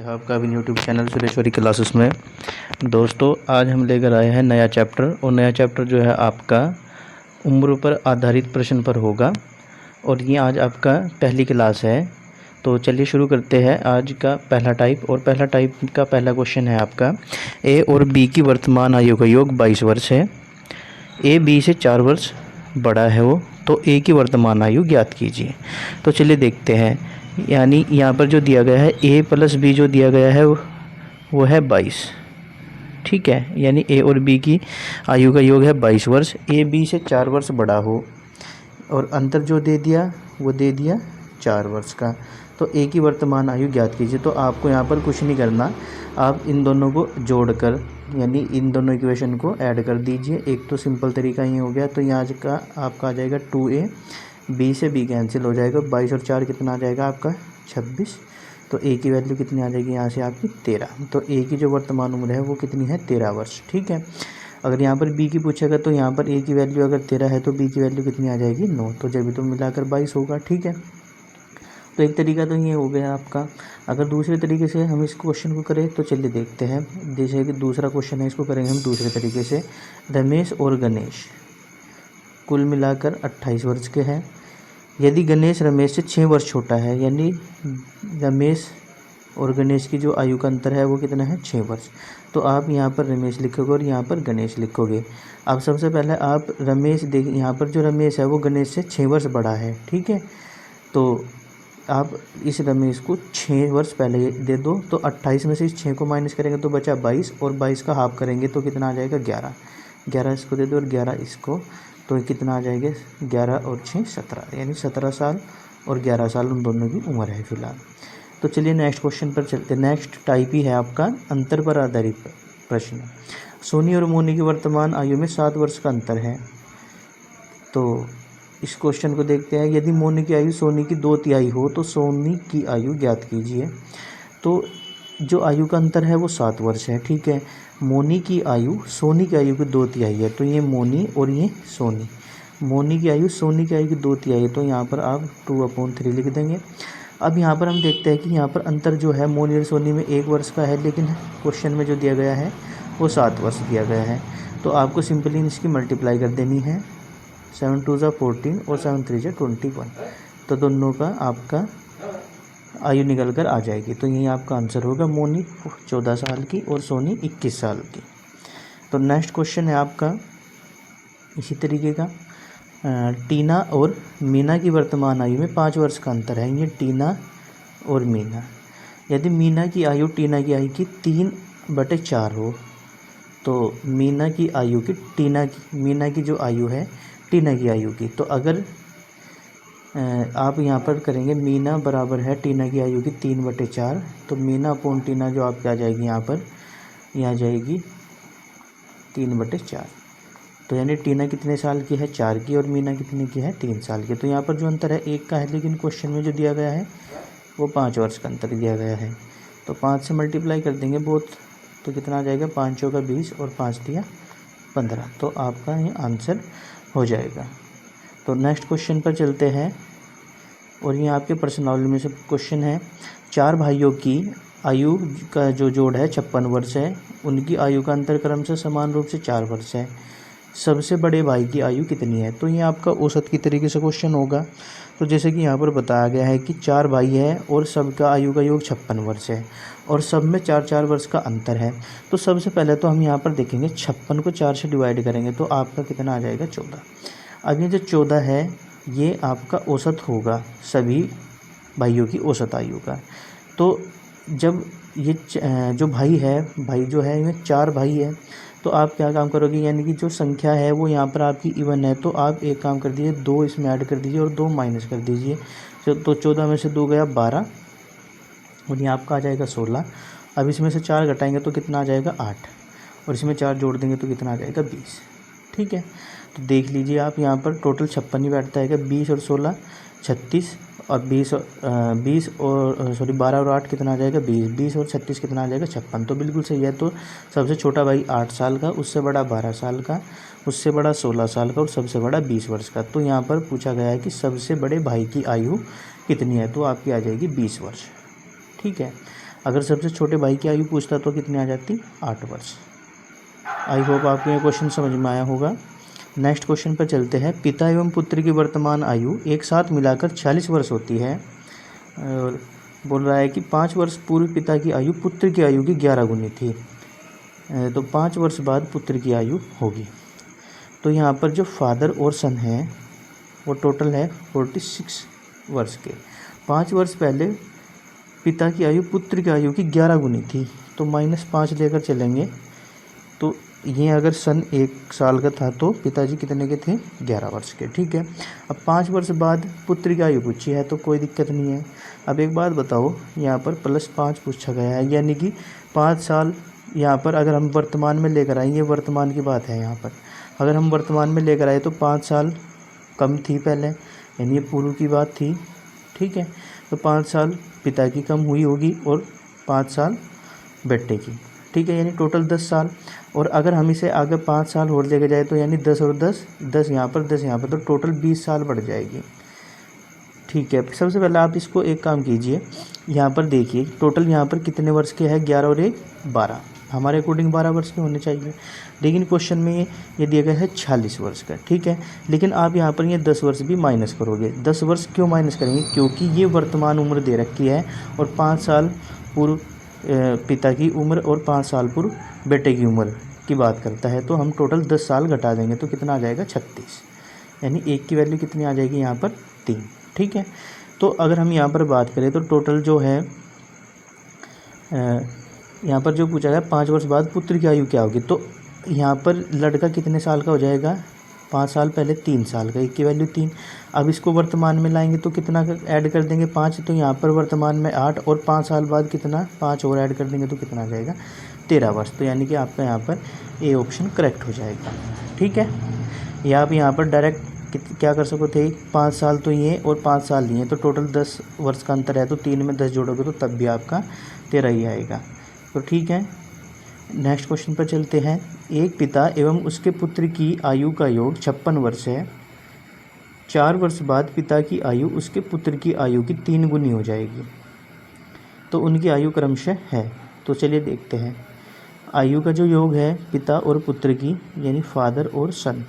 आपका भी YouTube channel Sureshwari classes में दोस्तों आज हम लेकर आए हैं नया चैप्टर। और नया चैप्टर जो है आपका उम्र पर आधारित प्रश्न पर होगा और ये आज आपका पहली क्लास है। तो चलिए शुरू करते हैं आज का पहला टाइप। और पहला टाइप का पहला क्वेश्चन है आपका, ए और बी की वर्तमान आयु का योग 22 वर्ष है। ए बी से 4 वर्ष बड़ा है वो, तो ए की वर्तमान आयु ज्ञात कीजिए। तो चलिए देखते हैं। यानी यहाँ पर जो दिया गया है ए प्लस बी जो दिया गया है वो है 22, ठीक है। यानी ए और बी की आयु का योग है 22 वर्ष। ए बी से 4 वर्ष बड़ा हो और अंतर जो दे दिया वो दे दिया 4 वर्ष का। तो ए की वर्तमान आयु ज्ञात कीजिए। तो आपको यहाँ पर कुछ नहीं करना, आप इन दोनों को जोड़कर यानी इन दोनों इक्वेशन को ऐड कर दीजिए। एक तो सिंपल तरीका ये हो गया। तो यहाँ का आपका आ जाएगा 2a, बी से बी कैंसिल हो जाएगा, 22 और 4 कितना आ जाएगा आपका 26। तो ए की वैल्यू कितनी आ जाएगी यहाँ से आपकी 13। तो ए की जो वर्तमान उम्र है वो कितनी है 13 वर्ष, ठीक है। अगर यहाँ पर बी की पूछेगा तो यहाँ पर ए की वैल्यू अगर 13 है तो बी की वैल्यू कितनी आ जाएगी 9। तो जब तो मिलाकर 22 होगा, ठीक है। तो एक तरीका तो ये हो गया आपका। अगर दूसरे तरीके से हम इस क्वेश्चन को करें तो चलिए देखते हैं। जैसे कि दूसरा क्वेश्चन है, इसको करेंगे हम दूसरे तरीके से। रमेश और गणेश कुल मिलाकर 28 वर्ष के हैं। यदि गणेश रमेश से 6 वर्ष छोटा है, यानी रमेश और गणेश की जो आयु का अंतर है वो कितना है 6 वर्ष। तो आप यहाँ पर रमेश लिखोगे और यहाँ पर गणेश लिखोगे। अब सबसे पहले आप रमेश देख, यहाँ पर जो रमेश है वो गणेश से 6 वर्ष बड़ा है, ठीक है। तो आप इस रमेश को 6 वर्ष पहले दे दो। तो 28 में से इस 6 को माइनस करेंगे तो बचा 22 और 22 का हाफ करेंगे तो कितना आ जाएगा 11। 11 इसको दे दो और 11 इसको, तो कितना आ जाएगा 11 और 6 17, यानी 17 साल और 11 साल उन दोनों की उम्र है फ़िलहाल। तो चलिए नेक्स्ट क्वेश्चन पर चलते हैं। नेक्स्ट टाइप ही है आपका अंतर पर आधारित प्रश्न। सोनी और मोनी की वर्तमान आयु में 7 वर्ष का अंतर है। तो इस क्वेश्चन को देखते हैं। यदि मोनी की आयु सोनी की 2/3 हो तो सोनी की आयु ज्ञात कीजिए। तो जो आयु का अंतर है वो 7 वर्ष है, ठीक है। मोनी की आयु सोनी की आयु की 2/3 है, तो ये मोनी और ये सोनी। मोनी की आयु सोनी की आयु की 2/3, तो यहाँ पर आप 2/3 लिख देंगे। अब यहाँ पर हम देखते हैं कि यहाँ पर अंतर जो है मोनी और सोनी में 1 वर्ष का है, लेकिन क्वेश्चन में जो दिया गया है वो 7 वर्ष दिया गया है। तो आपको सिंपली इसकी मल्टीप्लाई कर देनी है। 7 2 14 और 7 3 21। तो दोनों का आपका आयु निकल कर आ जाएगी। तो यही आपका आंसर होगा, मोनी 14 साल की और सोनी 21 साल की। तो नेक्स्ट क्वेश्चन है आपका इसी तरीके का। टीना और मीना की वर्तमान आयु में 5 वर्ष का अंतर है। ये टीना और मीना। यदि मीना की आयु टीना की आयु की 3/4 हो तो मीना की आयु की मीना की जो आयु है टीना की आयु की, तो अगर आप यहाँ पर करेंगे मीना बराबर है टीना की आयु की 3/4, तो मीना अपॉन टीना जो आपकी आ जाएगी यहाँ पर, यहाँ जाएगी 3/4। तो यानी टीना कितने साल की है 4 की और मीना कितने की है 3 साल की। तो यहाँ पर जो अंतर है 1 का है, लेकिन क्वेश्चन में जो दिया गया है वो 5 वर्ष का अंतर दिया गया है। तो 5 से मल्टीप्लाई कर देंगे बोथ, तो कितना आ जाएगा 5 चौका 20 और 5 दिया 15। तो आपका ये आंसर हो जाएगा। तो नेक्स्ट क्वेश्चन पर चलते हैं। और ये आपके पर्सनॉलिटी में से क्वेश्चन है। 4 भाइयों की आयु का जो जोड़ है 56 वर्ष है। उनकी आयु का अंतर क्रम से समान रूप से 4 वर्ष है। सबसे बड़े भाई की आयु कितनी है? तो ये आपका औसत की तरीके से क्वेश्चन होगा। तो जैसे कि यहाँ पर बताया गया है कि 4 भाई है और सबका आयु का योग 56 वर्ष है और सब में 4-4 वर्ष का अंतर है। तो सबसे पहले तो हम यहाँ पर देखेंगे 56 को 4 से डिवाइड करेंगे तो आपका कितना आ जाएगा 14। अब ये जो 14 है ये आपका औसत होगा सभी भाइयों की औसत आयु का। तो जब ये जो भाई है, भाई जो है ये 4 भाई है, तो आप क्या काम करोगे, यानी कि जो संख्या है वो यहाँ पर आपकी इवन है, तो आप एक काम कर दीजिए 2 इसमें ऐड कर दीजिए और 2 माइनस कर दीजिए। तो 14 में से 2 गया 12 और यहाँ आपका आ जाएगा 16। अब इसमें से 4 घटाएंगे तो कितना आ जाएगा 8 और इसमें 4 जोड़ देंगे तो कितना आ जाएगा 20, ठीक है। तो देख लीजिए आप यहाँ पर टोटल 56 ही बैठता है क्या, 20 और 16 36 और 20 और 12 और 8 कितना आ जाएगा 20 और 36 कितना आ जाएगा 56। तो बिल्कुल सही है। तो सबसे छोटा भाई 8 साल का, उससे बड़ा 12 साल का, उससे बड़ा 16 साल का और सबसे बड़ा 20 वर्ष का। तो यहाँ पर पूछा गया है कि सबसे बड़े भाई की आयु कितनी है, तो आपकी आ जाएगी 20 वर्ष। ठीक है। अगर सबसे छोटे भाई की आयु पूछता तो कितनी आ जाती, 8 वर्ष। आई होप आपको ये क्वेश्चन समझ में आया होगा। नेक्स्ट क्वेश्चन पर चलते हैं। पिता एवं पुत्र की वर्तमान आयु एक साथ मिलाकर 46 वर्ष होती है और बोल रहा है कि 5 वर्ष पूर्व पिता की आयु पुत्र की आयु की 11 गुनी थी, तो 5 वर्ष बाद पुत्र की आयु होगी। तो यहाँ पर जो फादर और सन है वो टोटल है 46 वर्ष के। 5 वर्ष पहले पिता की आयु पुत्र की आयु की 11 गुनी थी, तो -5 लेकर चलेंगे। तो ये अगर सन 1 साल का था तो पिताजी कितने के थे, 11 वर्ष के। ठीक है। अब 5 वर्ष बाद पुत्र की आयु पूछी है तो कोई दिक्कत नहीं है। अब एक बात बताओ, यहाँ पर +5 पूछा गया है, यानी कि 5 साल यहाँ पर अगर हम वर्तमान में लेकर आए, ये वर्तमान की बात है यहाँ पर, अगर हम वर्तमान में लेकर आए तो 5 साल कम थी पहले, यानी ये पूर्व की बात थी। ठीक है। तो 5 साल पिता की कम हुई होगी और 5 साल बेटे की। ठीक है, यानी टोटल 10 साल। और अगर हम इसे आगे 5 साल और लेके जाए तो यानी 10 और 10, 10 यहाँ पर 10 यहाँ पर, तो टोटल 20 साल बढ़ जाएगी। ठीक है। सबसे पहले आप इसको एक काम कीजिए, यहाँ पर देखिए टोटल यहाँ पर कितने वर्ष के हैं, 11 और 1 12, हमारे अकॉर्डिंग 12 वर्ष के होने चाहिए। लेकिन क्वेश्चन में ये दिया गया है 46 वर्ष का। ठीक है। लेकिन आप यहाँ पर ये 10 वर्ष भी माइनस करोगे। 10 वर्ष क्यों माइनस करेंगे, क्योंकि ये वर्तमान उम्र दे रखी है और 5 साल पूर्व पिता की उम्र और 5 साल पूर्व बेटे की उम्र की बात करता है। तो हम टोटल 10 साल घटा देंगे तो कितना आ जाएगा 36, यानी 1 की वैल्यू कितनी आ जाएगी यहाँ पर 3। ठीक है। तो अगर हम यहाँ पर बात करें तो टोटल जो है यहाँ पर जो पूछा गया 5 वर्ष बाद पुत्र की आयु क्या होगी, तो यहाँ पर लड़का कितने साल का हो जाएगा, 5 साल पहले 3 साल का, 1 की वैल्यू 3। अब इसको वर्तमान में लाएंगे तो कितना ऐड कर देंगे 5, तो यहाँ पर वर्तमान में 8 और 5 साल बाद कितना 5 और ऐड कर देंगे तो कितना आ जाएगा 13 वर्ष। तो यानी कि आपका यहाँ पर ए ऑप्शन करेक्ट हो जाएगा। ठीक है। या आप यहाँ पर डायरेक्ट क्या कर सकते थे, 5 साल तो ये और 5 साल ये, तो टोटल 10 वर्ष का अंतर है, तो 3 में 10 जोड़ोगे तो तब भी आपका 13 ही आएगा। तो ठीक है। नेक्स्ट क्वेश्चन पर चलते हैं। एक पिता एवं उसके पुत्र की आयु का योग 56 वर्ष है। 4 वर्ष बाद पिता की आयु उसके पुत्र की आयु की 3 गुनी हो जाएगी, तो उनकी आयु क्रमशः है। तो चलिए देखते हैं। आयु का जो योग है पिता और पुत्र की, यानी फादर और सन,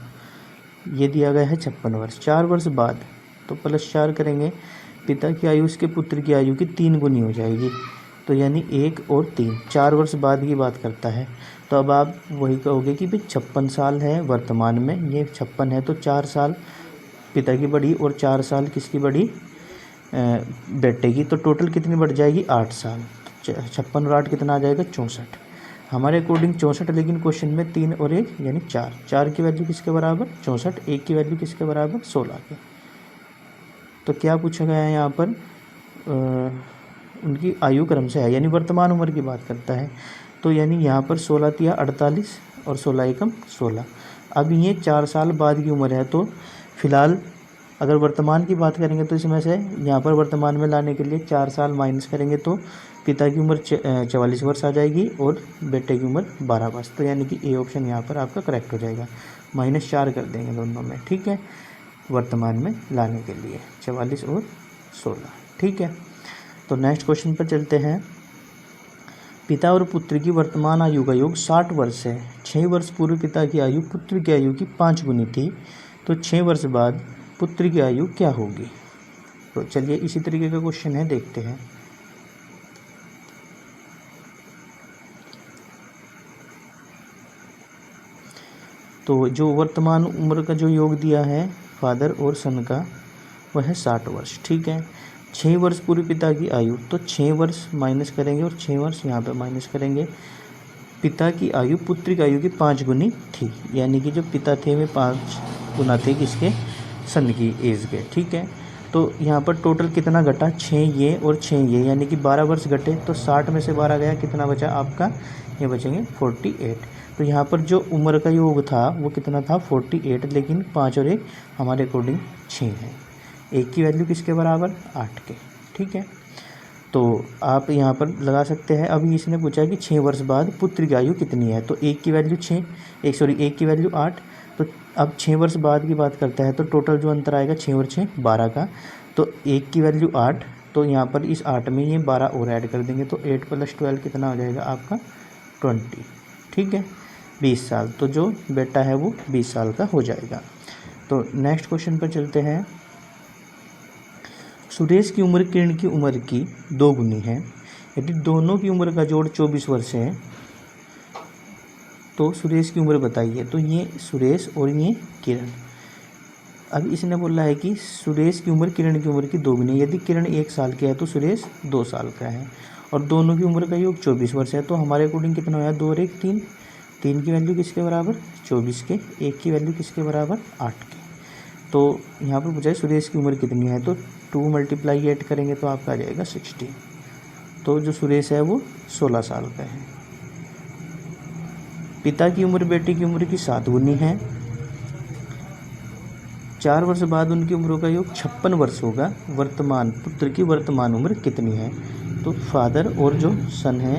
ये दिया गया है 56 वर्ष। 4 वर्ष बाद तो +4 करेंगे, पिता की आयु उसके पुत्र की आयु की 3 गुनी हो जाएगी, तो यानी 1 और 3, 4 वर्ष बाद की बात करता है। तो अब आप वही कहोगे कि भाई 56 साल है वर्तमान में, ये 56 है, तो 4 साल पिता की बढ़ी और 4 साल किसकी बढ़ी, बेटे की। तो टोटल कितनी बढ़ जाएगी 8 साल। 56 और 8 कितना आ जाएगा 64, हमारे अकॉर्डिंग 64। लेकिन क्वेश्चन में 3 और 1 यानी 4, 4 की वैल्यू किसके बराबर 64, 1 की वैल्यू किसके बराबर 16 के। तो क्या पूछा गया है यहाँ पर, उनकी आयु क्रम से है, यानी वर्तमान उम्र की बात करता है। तो यानी यहाँ पर 16 तिया 48 और 16 एकम 16। अब ये 4 साल बाद की उम्र है, तो फिलहाल अगर वर्तमान की बात करेंगे तो इसमें से यहाँ पर वर्तमान में लाने के लिए 4 साल माइनस करेंगे तो पिता की उम्र 44 वर्ष आ जाएगी और बेटे की उम्र 12 वर्ष। तो यानी कि ए ऑप्शन यहाँ पर आपका करेक्ट हो जाएगा। -4 कर देंगे दोनों में। ठीक है, वर्तमान में लाने के लिए 44 और 16। ठीक है। तो नेक्स्ट क्वेश्चन पर चलते हैं। पिता और पुत्र की वर्तमान आयु का योग 60 वर्ष है। 6 वर्ष पूर्व पिता की आयु पुत्र की आयु की 5 गुनी थी, तो 6 वर्ष बाद पुत्र की आयु क्या होगी। तो चलिए इसी तरीके का क्वेश्चन है, देखते हैं। तो जो वर्तमान उम्र का जो योग दिया है फादर और सन का, वह है 60 वर्ष। ठीक है। 6 वर्ष पूर्व पिता की आयु, तो 6 वर्ष माइनस करेंगे और 6 वर्ष यहाँ पे माइनस करेंगे। पिता की आयु पुत्र की आयु की 5 गुनी थी, यानी कि जो पिता थे वे 5 गुना थे किसके, सन की एज के। ठीक है। तो यहाँ पर टोटल कितना घटा, 6 ये और 6 ये, यानी कि 12 वर्ष घटे। तो 60 में से 12 गया, कितना बचा आपका, ये बचेंगे 48। तो यहाँ पर जो उम्र का योग था वो कितना था 48, लेकिन 5 और 1 हमारे अकॉर्डिंग 6 है। 1 की वैल्यू किसके बराबर 8 के। ठीक है, तो आप यहाँ पर लगा सकते हैं। अभी इसने पूछा कि 6 वर्ष बाद पुत्र की आयु कितनी है, तो 1 की वैल्यू 1 की वैल्यू 8। तो अब 6 वर्ष बाद की बात करता है तो टोटल जो अंतर आएगा 6 और 6 12 का। तो 1 की वैल्यू 8, तो यहाँ पर इस 8 में ये 12 और ऐड कर देंगे, तो 8 + 12 कितना हो जाएगा आपका 20। ठीक है, 20 साल। तो जो बेटा है वो 20 साल का हो जाएगा। तो नेक्स्ट क्वेश्चन पर चलते हैं। सुरेश की उम्र किरण की उम्र की 2 गुनी है। यदि दोनों की उम्र का जोड़ 24 वर्ष है तो सुरेश की उम्र बताइए। तो ये सुरेश और ये किरण। अब इसने बोला है कि सुरेश की उम्र किरण की उम्र की 2 गुनी। यदि किरण 1 साल की है तो सुरेश 2 साल का है, और दोनों की उम्र का योग 24 वर्ष है। तो हमारे अकॉर्डिंग कितना होया 2 और 1 3। 3 की वैल्यू किसके बराबर 24 के। 1 की वैल्यू किसके बराबर 8 के। तो यहाँ पर पूछा है सुरेश की उम्र कितनी है, तो 2 × 8 करेंगे तो आपका आ जाएगा 60। तो जो सुरेश है वो 16 साल का है। पिता की उम्र बेटे की उम्र की 7 गुनी है। 4 वर्ष बाद उनकी उम्रों का योग 56 वर्ष होगा। वर्तमान पुत्र की वर्तमान उम्र कितनी है। तो फादर और जो सन है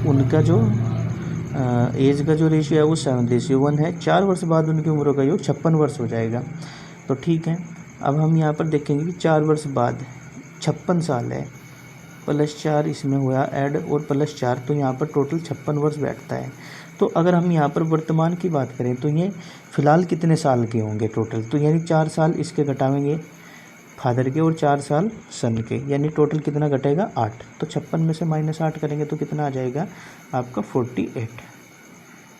उनका जो एज का जो रेशियो है वो 7:1 है। 4 वर्ष बाद उनकी उम्रों का योग 56 वर्ष हो जाएगा। तो ठीक है, अब हम यहाँ पर देखेंगे कि 4 वर्ष बाद 56 साल है, +4 इसमें हुआ ऐड और +4, तो यहाँ पर टोटल 56 वर्ष बैठता है। तो अगर हम यहाँ पर वर्तमान की बात करें तो ये फ़िलहाल कितने साल के होंगे टोटल, तो यानी 4 साल इसके घटावेंगे फादर के और 4 साल सन के, यानी टोटल कितना घटेगा 8। तो 56 में से -8 करेंगे तो कितना आ जाएगा आपका 48।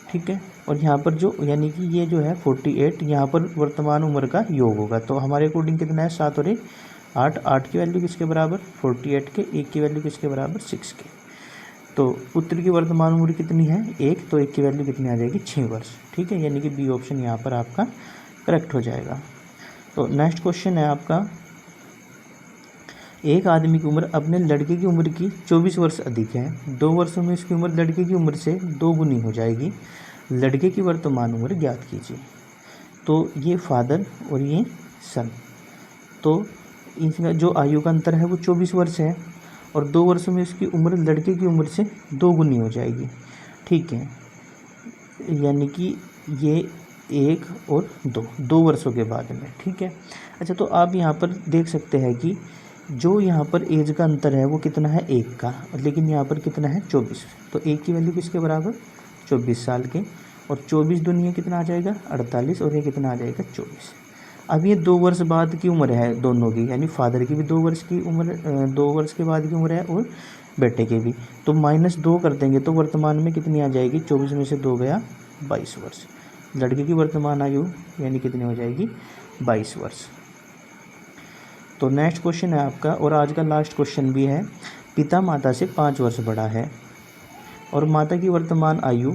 ठीक है, और यहाँ पर जो यानी कि ये जो है 48 यहाँ पर वर्तमान उम्र का योग होगा। तो हमारे अकॉर्डिंग कितना है 7 और 1 8। 8 की वैल्यू किसके बराबर 48 के। 1 की वैल्यू किसके बराबर 6 के। तो पुत्र की वर्तमान उम्र कितनी है 1, तो 1 की वैल्यू कितनी आ जाएगी 6 वर्ष। ठीक है, यानी कि बी ऑप्शन यहाँ पर आपका करेक्ट हो जाएगा। तो नेक्स्ट क्वेश्चन है आपका, एक आदमी की उम्र अपने लड़के की उम्र की 24 वर्ष अधिक है। 2 वर्षों में उसकी उम्र लड़के की उम्र से 2 गुनी हो जाएगी। लड़के की वर्तमान उम्र ज्ञात कीजिए। तो ये फादर और ये सन, तो इनका जो आयु का अंतर है वो 24 वर्ष है, और 2 वर्षों में इसकी उम्र लड़के की उम्र से 2 गुनी हो जाएगी। ठीक है, यानी कि ये 1 और 2 वर्षों के बाद में। ठीक है, अच्छा, तो आप यहाँ पर देख सकते हैं कि जो यहाँ पर एज का अंतर है वो कितना है 1 का, लेकिन यहाँ पर कितना है 24। तो 1 की वैल्यू किसके बराबर 24 साल के, और 24 दुनिया कितना आ जाएगा 48, और ये कितना आ जाएगा 24। अब ये 2 वर्ष बाद की उम्र है दोनों की, यानी फादर की भी 2 वर्ष की उम्र 2 वर्ष के बाद की उम्र है, और बेटे के भी। तो -2 कर देंगे तो वर्तमान में कितनी आ जाएगी 24 में से 2 गया 22 वर्ष। लड़के की वर्तमान आयु यानी कितनी हो जाएगी 22 वर्ष। तो नेक्स्ट क्वेश्चन है आपका, और आज का लास्ट क्वेश्चन भी है। पिता माता से 5 वर्ष बड़ा है और माता की वर्तमान आयु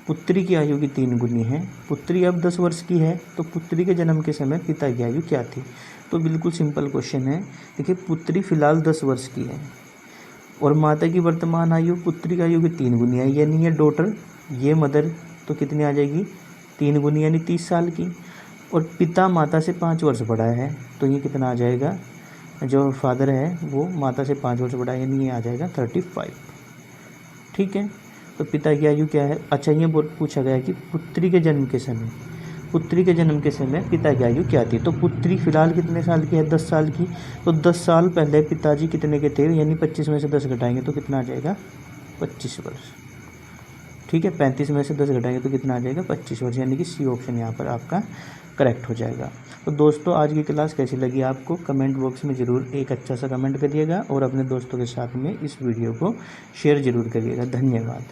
पुत्री की आयु की 3 गुनी है। पुत्री अब 10 वर्ष की है, तो पुत्री के जन्म के समय पिता की आयु क्या थी। तो बिल्कुल सिंपल क्वेश्चन है। देखिए, पुत्री फिलहाल 10 वर्ष की है और माता की वर्तमान आयु पुत्री की आयु की 3 गुनी है, यानी ये डॉटर ये मदर, तो कितनी आ जाएगी 3 गुनी यानी 30 साल की। और पिता माता से 5 वर्ष बड़ा है, तो ये कितना आ जाएगा, जो फादर है वो माता से 5 वर्ष बड़ा है, यानी ये आ जाएगा 35। ठीक है, तो पिता की आयु क्या है। अच्छा, ये पूछा गया कि पुत्री के जन्म के समय पिता की आयु क्या थी। तो पुत्री फिलहाल कितने साल की है 10 साल की। तो 10 साल पहले पिताजी कितने के थे, यानी 25 में से 10 घटाएंगे तो कितना आ जाएगा 25 वर्ष। ठीक है, 35 में से 10 घटाएंगे तो कितना आ जाएगा 25 वर्ष, यानी कि सी ऑप्शन यहाँ पर आपका करेक्ट हो जाएगा। तो दोस्तों, आज की क्लास कैसी लगी आपको कमेंट बॉक्स में ज़रूर एक अच्छा सा कमेंट करिएगा, और अपने दोस्तों के साथ में इस वीडियो को शेयर ज़रूर करिएगा। धन्यवाद।